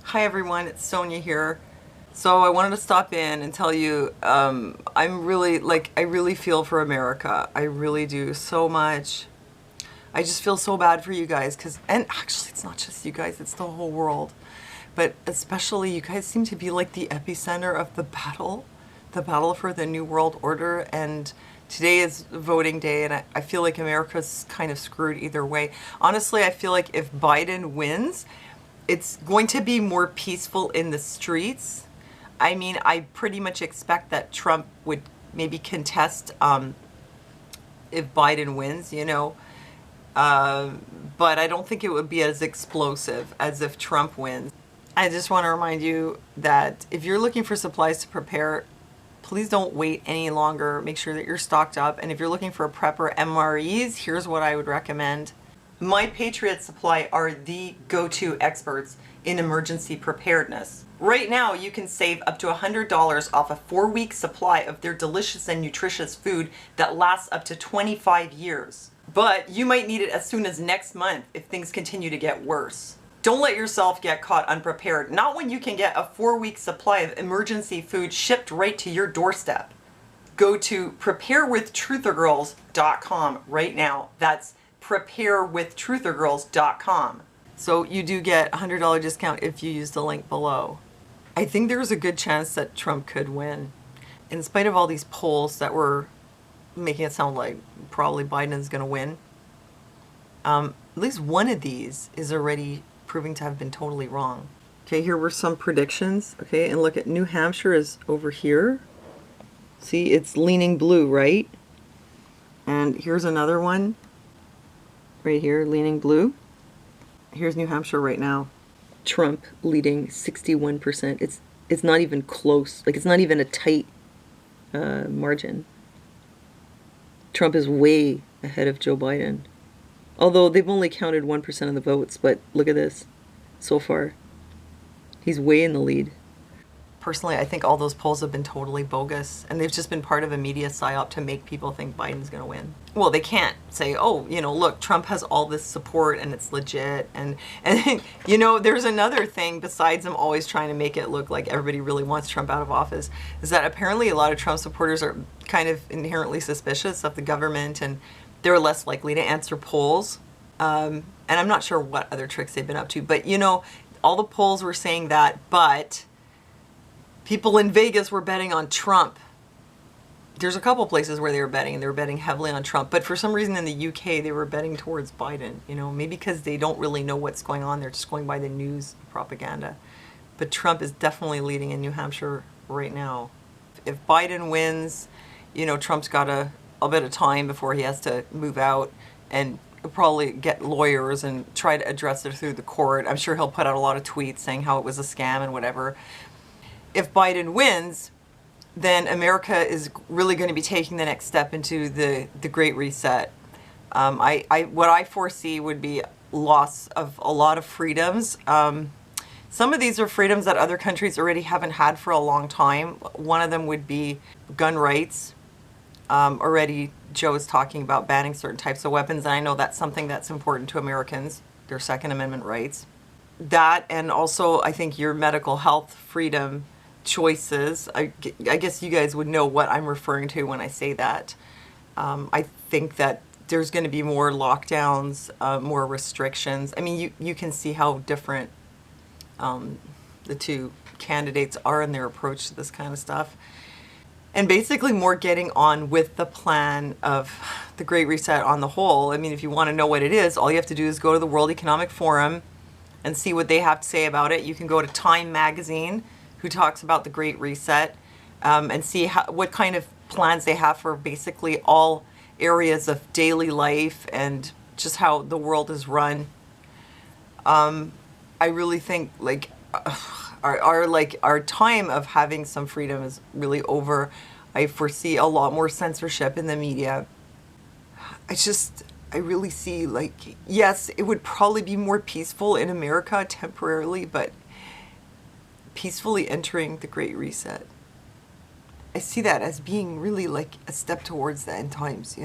Hi everyone, it's Sonia here. So I wanted to stop in and tell you, I'm really, I really feel for America. I really do so much. I just feel so bad for you guys and actually it's not just you guys, it's the whole world. But especially you guys seem to be like the epicenter of the battle for the New World Order. And today is voting day, and I feel like America's kind of screwed either way. Honestly, I feel like if Biden wins, it's going to be more peaceful in the streets. I mean, I pretty much expect that Trump would maybe contest if Biden wins, but I don't think it would be as explosive as if Trump wins. I just want to remind you that if you're looking for supplies to prepare, please don't wait any longer. Make sure that you're stocked up. And if you're looking for a prepper MREs, here's what I would recommend. My Patriot Supply are the go-to experts in emergency preparedness. Right now, you can save up to $100 off a 4-week supply of their delicious and nutritious food that lasts up to 25 years. But you might need it as soon as next month if things continue to get worse. Don't let yourself get caught unprepared, not when you can get a 4-week supply of emergency food shipped right to your doorstep. Go to preparewithtruthergirls.com right now. That's preparewithtruthergirls.com. So you do get a $100 discount if you use the link below. I think there's a good chance that Trump could win. In spite of all these polls that were making it sound like probably Biden's going to win, at least one of these is already proving to have been totally wrong. Okay, here were some predictions. Okay, and look at New Hampshire is over here. See, it's leaning blue, right? And here's another one. Right here, leaning blue. Here's New Hampshire right now. Trump leading 61%. It's not even close. Like, it's not even a tight margin. Trump is way ahead of Joe Biden. Although they've only counted 1% of the votes, but look at this. So far, he's way in the lead. Personally, I think all those polls have been totally bogus, and they've just been part of a media psyop to make people think Biden's going to win. Well, they can't say, oh, look, Trump has all this support and it's legit. And there's another thing besides them always trying to make it look like everybody really wants Trump out of office, is that apparently a lot of Trump supporters are kind of inherently suspicious of the government, and they're less likely to answer polls. And I'm not sure what other tricks they've been up to, but all the polls were saying that, but people in Vegas were betting on Trump. There's a couple places where they were betting, and they were betting heavily on Trump. But for some reason in the UK, they were betting towards Biden. Maybe because they don't really know what's going on. They're just going by the news propaganda. But Trump is definitely leading in New Hampshire right now. If Biden wins, Trump's got a bit of time before he has to move out and probably get lawyers and try to address it through the court. I'm sure he'll put out a lot of tweets saying how it was a scam and whatever. If Biden wins, then America is really going to be taking the next step into the Great Reset. What I foresee would be loss of a lot of freedoms. Some of these are freedoms that other countries already haven't had for a long time. One of them would be gun rights. Already Joe is talking about banning certain types of weapons, and I know that's something that's important to Americans, their Second Amendment rights. That, and also I think your medical health freedom choices. I guess you guys would know what I'm referring to when I say that. I think that there's going to be more lockdowns, more restrictions. I mean, you can see how different the two candidates are in their approach to this kind of stuff. And basically more getting on with the plan of the Great Reset on the whole. I mean, if you want to know what it is, all you have to do is go to the World Economic Forum and see what they have to say about it. You can go to Time Magazine, who talks about the Great Reset, and see what kind of plans they have for basically all areas of daily life and just how the world is run. I really think our time of having some freedom is really over. I foresee a lot more censorship in the media. I really see, yes, it would probably be more peaceful in America temporarily, but peacefully entering the Great Reset, I see that as being really like a step towards the end times,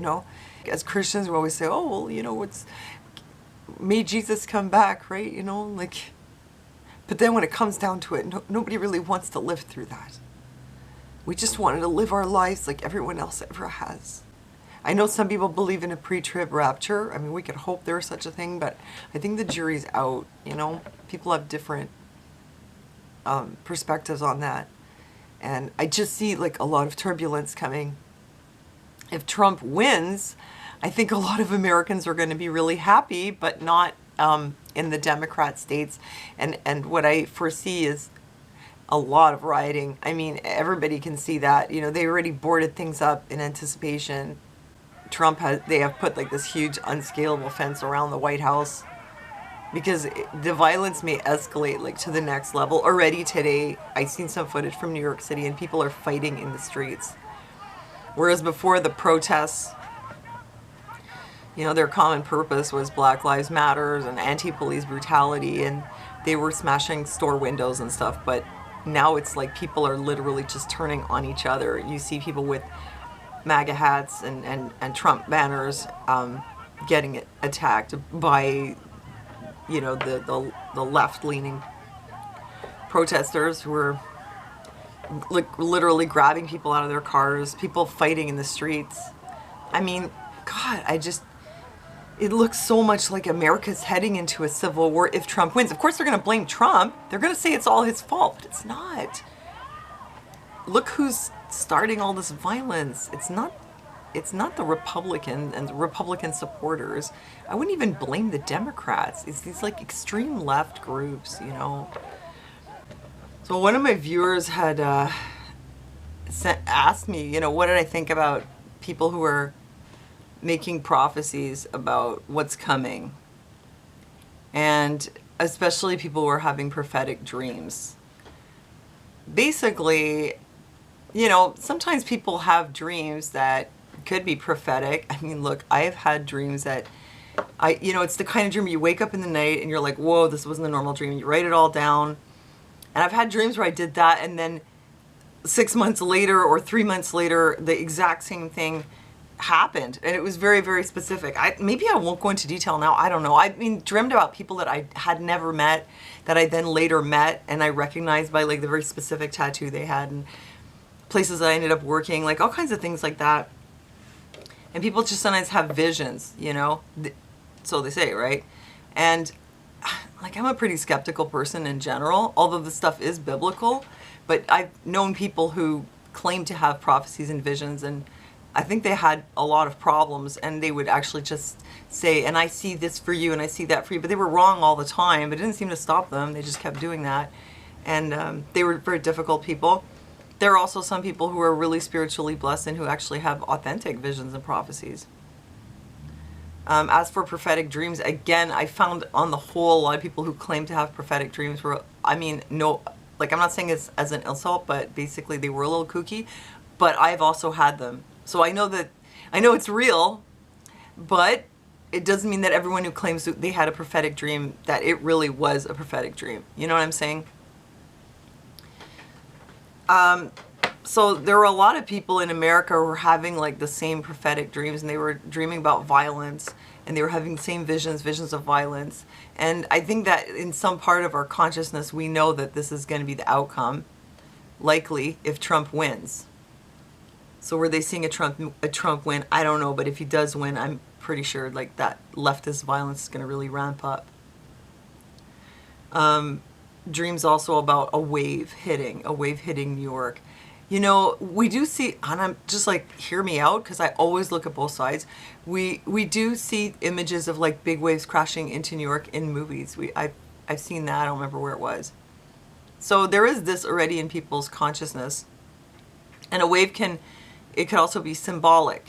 As Christians, we always say, oh, well, may Jesus come back, right? But then when it comes down to it, nobody really wants to live through that. We just wanted to live our lives like everyone else ever has. I know some people believe in a pre-trib rapture. I mean, we could hope there's such a thing, but I think the jury's out, you know? People have different perspectives on that. And I just see like a lot of turbulence coming. If Trump wins, I think a lot of Americans are going to be really happy, but not in the Democrat states. And what I foresee is a lot of rioting. I mean, everybody can see that. You know, they already boarded things up in anticipation. They have put like this huge unscalable fence around the White House because the violence may escalate like to the next level. Already today, I've seen some footage from New York City and people are fighting in the streets. Whereas before the protests, you know, their common purpose was Black Lives Matters and anti-police brutality, and they were smashing store windows and stuff. But now it's like people are literally just turning on each other. You see people with MAGA hats and Trump banners getting attacked by, you know, the left-leaning protesters who are like literally grabbing people out of their cars, people fighting in the streets. I mean, God, it looks so much like America's heading into a civil war if Trump wins. Of course, they're going to blame Trump. They're going to say it's all his fault, but it's not. Look who's starting all this violence. It's not the Republican and the Republican supporters. I wouldn't even blame the Democrats. It's these like extreme left groups, you know. So one of my viewers had asked me, you know, what did I think about people who are making prophecies about what's coming, and especially people who are having prophetic dreams. Basically, you know, sometimes people have dreams that could be prophetic. I mean, look, I've had dreams that you know, it's the kind of dream you wake up in the night and you're like, whoa, this wasn't a normal dream. You write it all down. And I've had dreams where I did that, and then 6 months later or 3 months later, the exact same thing happened, and it was very, very specific. Maybe I won't go into detail now. I don't know. I mean, dreamed about people that I had never met, that I then later met, and I recognized by like the very specific tattoo they had, and places that I ended up working, like all kinds of things like that. And people just sometimes have visions, you know. So they say, right? And like, I'm a pretty skeptical person in general, although the stuff is biblical. But I've known people who claim to have prophecies and visions, and I think they had a lot of problems, and they would actually just say, and I see this for you, and I see that for you. But they were wrong all the time, but it didn't seem to stop them. They just kept doing that. And they were very difficult people. There are also some people who are really spiritually blessed and who actually have authentic visions and prophecies. As for prophetic dreams, again, I found on the whole, a lot of people who claim to have prophetic dreams were, I mean, no, like, I'm not saying it's as an insult, but basically they were a little kooky. But I've also had them. So I know it's real, but it doesn't mean that everyone who claims that they had a prophetic dream, that it really was a prophetic dream. You know what I'm saying? So there were a lot of people in America who were having like the same prophetic dreams, and they were dreaming about violence, and they were having the same visions of violence. And I think that in some part of our consciousness, we know that this is going to be the outcome, likely, if Trump wins. So were they seeing a Trump win? I don't know, but if he does win, I'm pretty sure like that leftist violence is going to really ramp up. Dreams also about a wave hitting New York. You know, we do see, and I'm just like, hear me out, because I always look at both sides. We do see images of like big waves crashing into New York in movies. I've seen that. I don't remember where it was. So there is this already in people's consciousness, and a wave it could also be symbolic.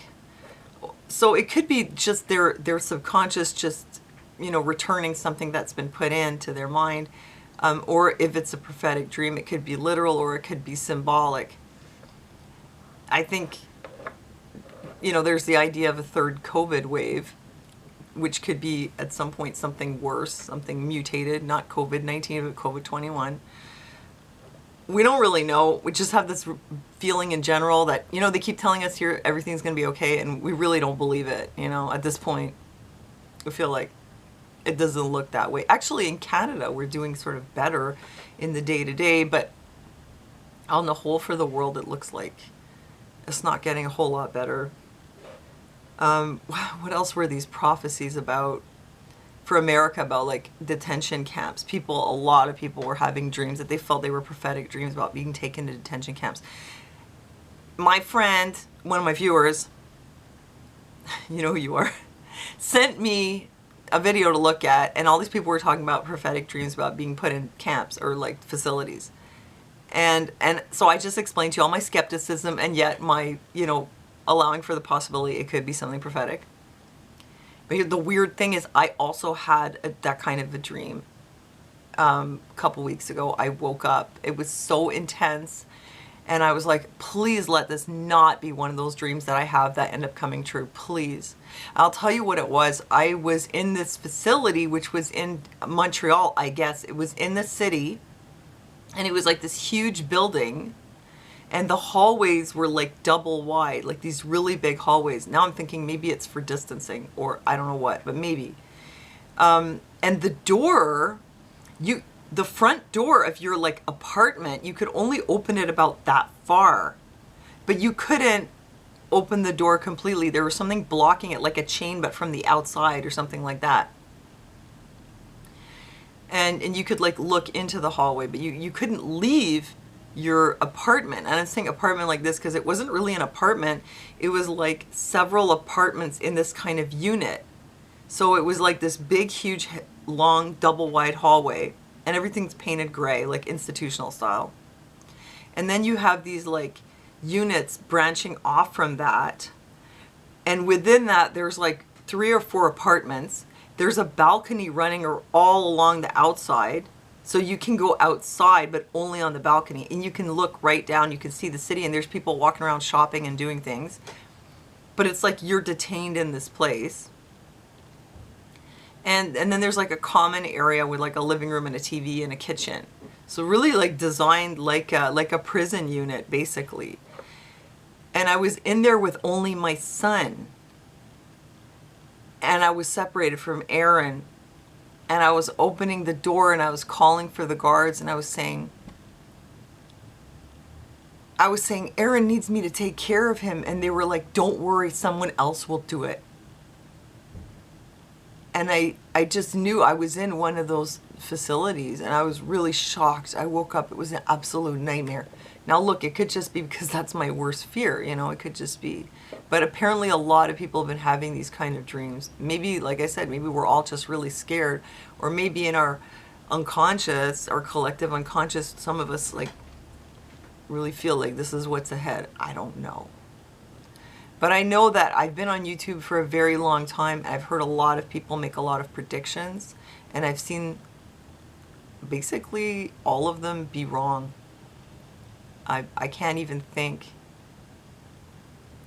So it could be just their subconscious just, you know, returning something that's been put into their mind. Or if it's a prophetic dream, it could be literal or it could be symbolic. I think, you know, there's the idea of a third COVID wave, which could be at some point something worse, something mutated, not COVID-19, but COVID-21. We don't really know. We just have this feeling in general that, you know, they keep telling us here everything's going to be okay, and we really don't believe it, you know, at this point. I feel like it doesn't look that way. Actually, in Canada, we're doing sort of better in the day-to-day, but on the whole for the world, it looks like it's not getting a whole lot better. What else were these prophecies about for America about like detention camps? A lot of people were having dreams that they felt they were prophetic dreams about being taken to detention camps. My friend, one of my viewers, you know who you are, sent me a video to look at, and all these people were talking about prophetic dreams about being put in camps or like facilities. And so I just explained to you all my skepticism and yet my, allowing for the possibility it could be something prophetic. But the weird thing is I also had that kind of a dream a couple weeks ago. I woke up. It was so intense. And I was like, please let this not be one of those dreams that I have that end up coming true. Please. I'll tell you what it was. I was in this facility, which was in Montreal, I guess. It was in the city. And it was like this huge building. And the hallways were like double wide, like these really big hallways. Now I'm thinking maybe it's for distancing or I don't know what, but maybe. And the door, the front door of your like apartment, you could only open it about that far, but you couldn't open the door completely. There was something blocking it, like a chain, but from the outside or something like that. And you could like look into the hallway, but you couldn't leave your apartment. And I'm saying apartment like this because it wasn't really an apartment. It was like several apartments in this kind of unit. So it was like this big, huge, long, double wide hallway. And everything's painted gray, like institutional style. And then you have these like units branching off from that. And within that, there's like 3 or 4 apartments. There's a balcony running all along the outside. So you can go outside, but only on the balcony. And you can look right down. You can see the city. And there's people walking around shopping and doing things. But it's like you're detained in this place. And then there's like a common area with like a living room and a TV and a kitchen. So really like designed like a prison unit, basically. And I was in there with only my son. And I was separated from Aaron. And I was opening the door and I was calling for the guards and I was saying, Aaron needs me to take care of him. And they were like, don't worry, someone else will do it. And I just knew I was in one of those facilities and I was really shocked. I woke up, it was an absolute nightmare. Now look, it could just be because that's my worst fear, it could just be. But apparently a lot of people have been having these kind of dreams. Maybe, like I said, maybe we're all just really scared, or maybe in our unconscious, our collective unconscious, some of us like really feel like this is what's ahead. I don't know. But I know that I've been on YouTube for a very long time. I've heard a lot of people make a lot of predictions, and I've seen basically all of them be wrong. I can't even think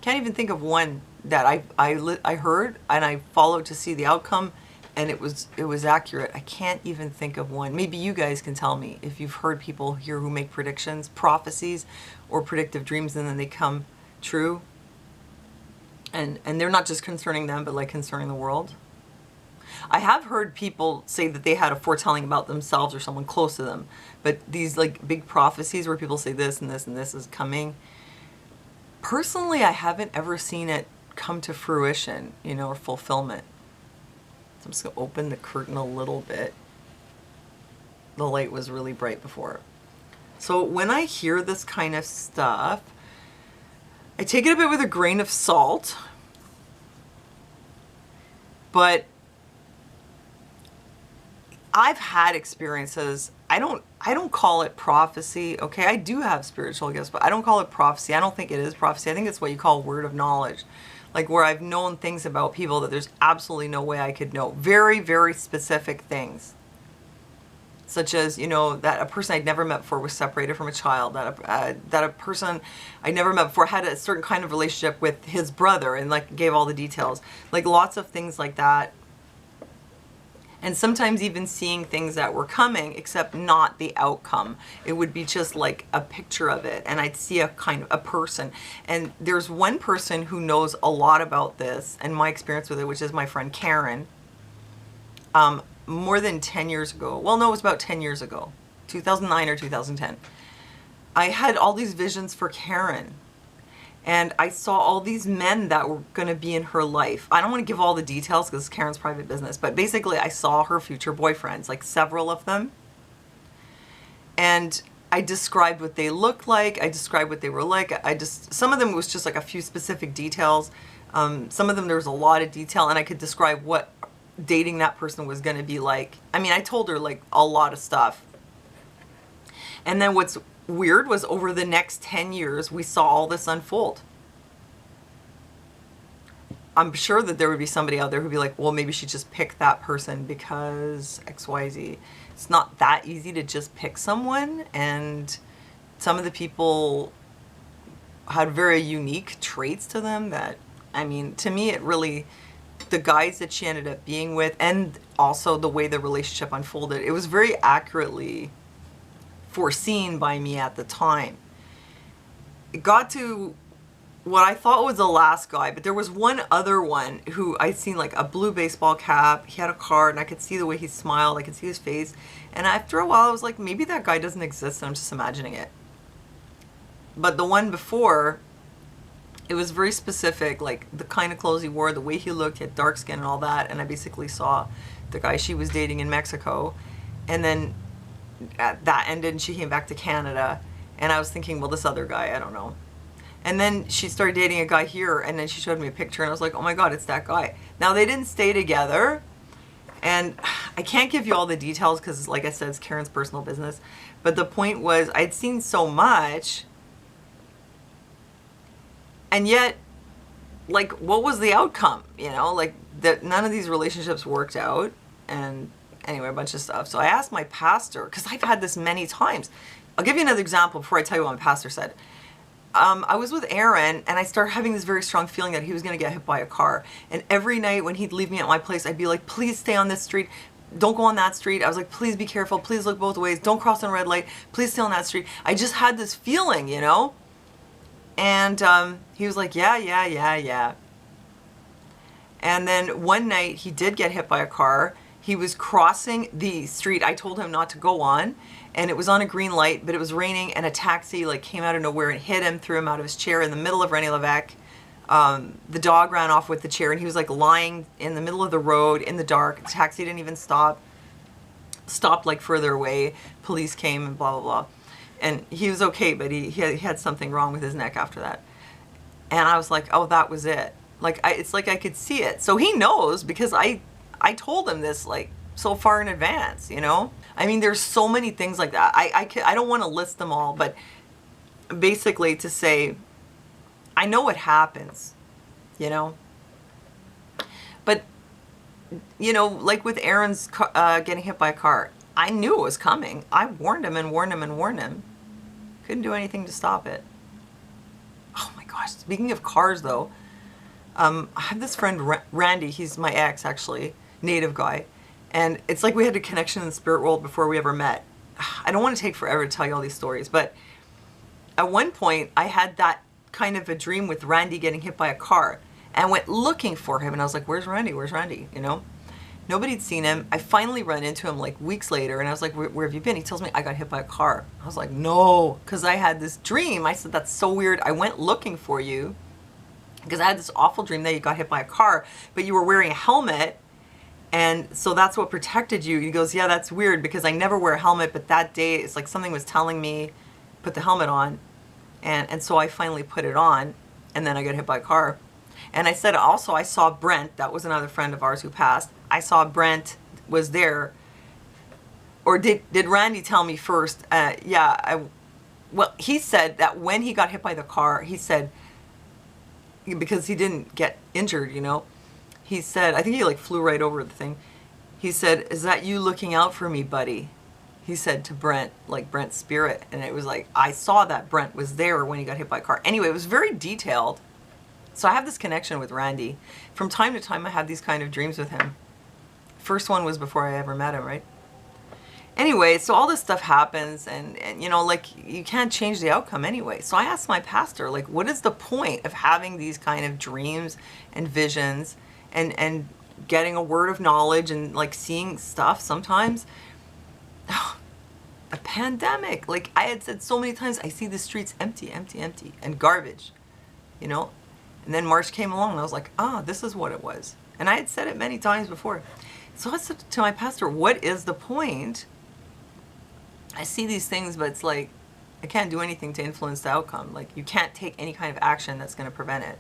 of one that I heard and I followed to see the outcome, and it was accurate. I can't even think of one. Maybe you guys can tell me if you've heard people here who make predictions, prophecies, or predictive dreams, and then they come true. And they're not just concerning them, but like concerning the world. I have heard people say that they had a foretelling about themselves or someone close to them. But these like big prophecies where people say this and this and this is coming. Personally, I haven't ever seen it come to fruition, or fulfillment. So I'm just going to open the curtain a little bit. The light was really bright before. So when I hear this kind of stuff, I take it a bit with a grain of salt, but I've had experiences. I don't call it prophecy. Okay, I do have spiritual gifts, but I don't call it prophecy. I don't think it is prophecy. I think it's what you call word of knowledge, like where I've known things about people that there's absolutely no way I could know. Very, very specific things. Such as, that a person I'd never met before was separated from a child, that a person I never met before had a certain kind of relationship with his brother, and like gave all the details. Like lots of things like that. And sometimes even seeing things that were coming, except not the outcome. It would be just like a picture of it, and I'd see a kind of a person. And there's one person who knows a lot about this and my experience with it, which is my friend Karen. more than 10 years ago. Well, no, it was about 10 years ago, 2009 or 2010. I had all these visions for Karen. And I saw all these men that were going to be in her life. I don't want to give all the details because it's Karen's private business. But basically, I saw her future boyfriends, like several of them. And I described what they looked like. I described what they were like. Some of them was just like a few specific details. Some of them there was a lot of detail. And I could describe what dating that person was going to be like. I mean, I told her like a lot of stuff. And then what's weird was over the next 10 years, we saw all this unfold. I'm sure that there would be somebody out there who'd be like, well, maybe she just picked that person because XYZ. It's not that easy to just pick someone. And some of the people had very unique traits to them that, I mean, to me, it really, the guys that she ended up being with and also the way the relationship unfolded, it was very accurately foreseen by me at the time. It got to what I thought was the last guy, but there was one other one who I'd seen like a blue baseball cap. He had a car and I could see the way he smiled. I could see his face. And after a while I was like, maybe that guy doesn't exist and I'm just imagining it. But the one before, it was very specific, like the kind of clothes he wore, the way he looked, he had dark skin and all that. And I basically saw the guy she was dating in Mexico. And then that ended and she came back to Canada. And I was thinking, well, this other guy, I don't know. And then she started dating a guy here, and then she showed me a picture, and I was like, oh my God, it's that guy. Now, they didn't stay together, and I can't give you all the details because, like I said, it's Karen's personal business. But the point was, I'd seen so much, and yet, like, what was the outcome? You know, like, that none of these relationships worked out, and anyway, a bunch of stuff. So I asked my pastor, because I've had this many times. I'll give you another example before I tell you what my pastor said. I was with Aaron, and I started having this very strong feeling that he was going to get hit by a car. And every night when he'd leave me at my place, I'd be like, please stay on this street. Don't go on that street. I was like, please be careful. Please look both ways. Don't cross on a red light. Please stay on that street. I just had this feeling, you know? And he was like, yeah. And then one night he did get hit by a car. He was crossing the street I told him not to go on, and it was on a green light, but it was raining, and a taxi like came out of nowhere and hit him, threw him out of his chair in the middle of René Lévesque. The dog ran off with the chair, and he was like lying in the middle of the road in the dark. The taxi didn't even stop. Stopped like further away. Police came and blah, blah, blah. And he was okay, but he had something wrong with his neck after that. And I was like, oh, that was it. Like, it's like I could see it. So he knows because I told him this like so far in advance, you know? I mean, there's so many things like that. I don't want to list them all, but basically to say, I know what happens, you know? But, you know, like with Aaron's getting hit by a car, I knew it was coming. I warned him and warned him and warned him. Couldn't do anything to stop it. Oh my gosh, speaking of cars though, I have this friend, Randy, he's my ex actually, native guy. And it's like we had a connection in the spirit world before we ever met. I don't want to take forever to tell you all these stories, but at one point I had that kind of a dream with Randy getting hit by a car and went looking for him. And I was like, where's Randy? Where's Randy? You know, nobody'd seen him. I finally ran into him like weeks later and I was like, where have you been? He tells me I got hit by a car. I was like, no, because I had this dream. I said, that's so weird. I went looking for you because I had this awful dream that you got hit by a car, but you were wearing a helmet. And so that's what protected you. He goes, yeah, that's weird because I never wear a helmet, but that day it's like something was telling me, put the helmet on. And so I finally put it on and then I got hit by a car. And I said also I saw Brent, that was another friend of ours who passed. I saw Brent was there. Or did Randy tell me first? Well, he said that when he got hit by the car, he said, because he didn't get injured, you know, he said, I think he like flew right over the thing. He said, is that you looking out for me, buddy? He said to Brent, like Brent's spirit. And it was like, I saw that Brent was there when he got hit by a car. Anyway, it was very detailed. So I have this connection with Randy. From time to time, I have these kind of dreams with him. First one was before I ever met him, right? Anyway, so all this stuff happens and you know, like you can't change the outcome anyway. So I asked my pastor, like, what is the point of having these kind of dreams and visions? And getting a word of knowledge and like seeing stuff sometimes. A pandemic. Like I had said so many times, I see the streets empty, empty, empty, and garbage, you know? And then March came along and I was like, this is what it was. And I had said it many times before. So I said to my pastor, what is the point? I see these things, but it's like, I can't do anything to influence the outcome. Like you can't take any kind of action that's going to prevent it.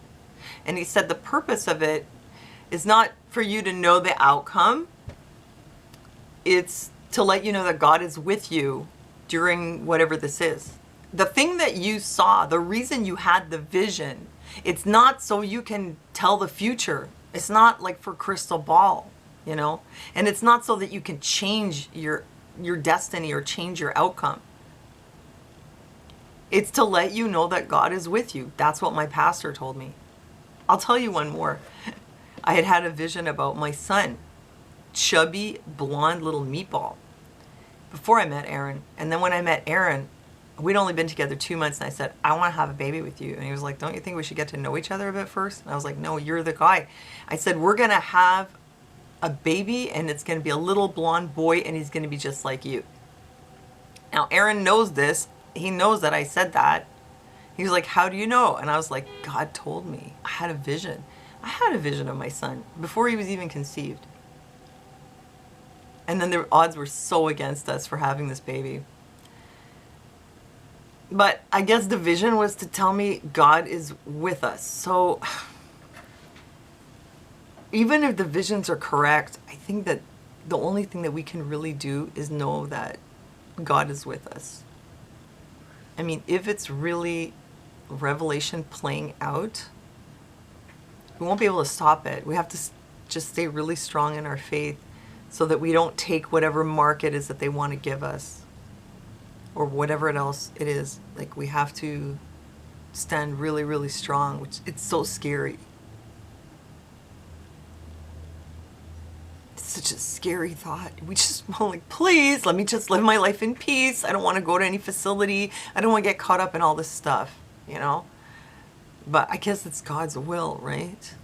And he said the purpose of it is not for you to know the outcome. It's to let you know that God is with you during whatever this is. The thing that you saw, the reason you had the vision, it's not so you can tell the future. It's not like for crystal ball, you know? And it's not so that you can change your destiny or change your outcome. It's to let you know that God is with you. That's what my pastor told me. I'll tell you one more. I had a vision about my son, chubby, blonde little meatball, before I met Aaron. And then when I met Aaron, we'd only been together 2 months, and I said, I want to have a baby with you. And he was like, don't you think we should get to know each other a bit first? And I was like, no, you're the guy. I said, we're going to have a baby, and it's going to be a little blonde boy, and he's going to be just like you. Now, Aaron knows this. He knows that I said that. He was like, how do you know? And I was like, God told me. I had a vision. I had a vision of my son before he was even conceived. And then the odds were so against us for having this baby. But I guess the vision was to tell me God is with us. So even if the visions are correct, I think that the only thing that we can really do is know that God is with us. I mean, if it's really revelation playing out, we won't be able to stop it. We have to just stay really strong in our faith so that we don't take whatever mark it is that they want to give us, or whatever else it is. Like, we have to stand really, really strong, which it's so scary. It's such a scary thought. We just want, like, please, let me just live my life in peace. I don't want to go to any facility. I don't want to get caught up in all this stuff, you know? But I guess it's God's will, right?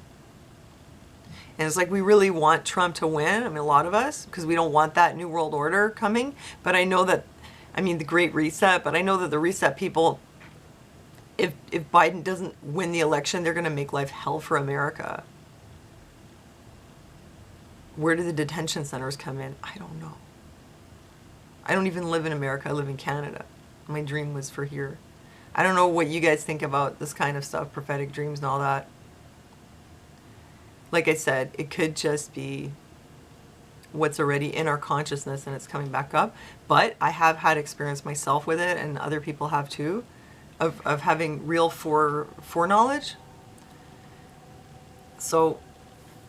And it's like we really want Trump to win. I mean, a lot of us, because we don't want that New World Order coming. But I know that, I mean, the Great Reset, but I know that the Reset people, if Biden doesn't win the election, they're going to make life hell for America. Where do the detention centers come in? I don't know. I don't even live in America. I live in Canada. My dream was for here. I don't know what you guys think about this kind of stuff, prophetic dreams and all that. Like I said, it could just be what's already in our consciousness and it's coming back up. But I have had experience myself with it, and other people have too, of having real foreknowledge. So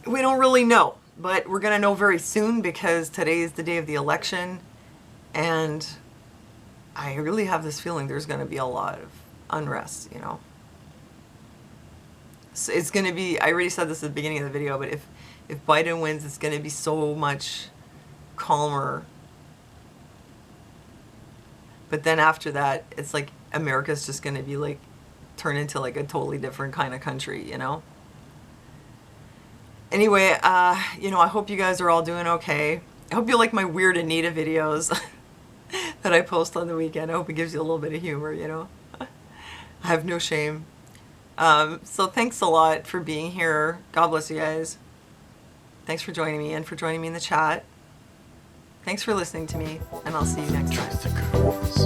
we don't really know, but we're going to know very soon, because today is the day of the election. And I really have this feeling there's going to be a lot of unrest, you know. So it's going to be, I already said this at the beginning of the video, but if Biden wins, it's going to be so much calmer. But then after that, it's like America's just going to be like, turn into like a totally different kind of country, you know. Anyway, you know, I hope you guys are all doing okay. I hope you like my weird Anita videos that I post on the weekend. I hope it gives you a little bit of humor, you know. I have no shame. So thanks a lot for being here. God bless you guys. Thanks for joining me, and for joining me in the chat. Thanks for listening to me, and I'll see you next time.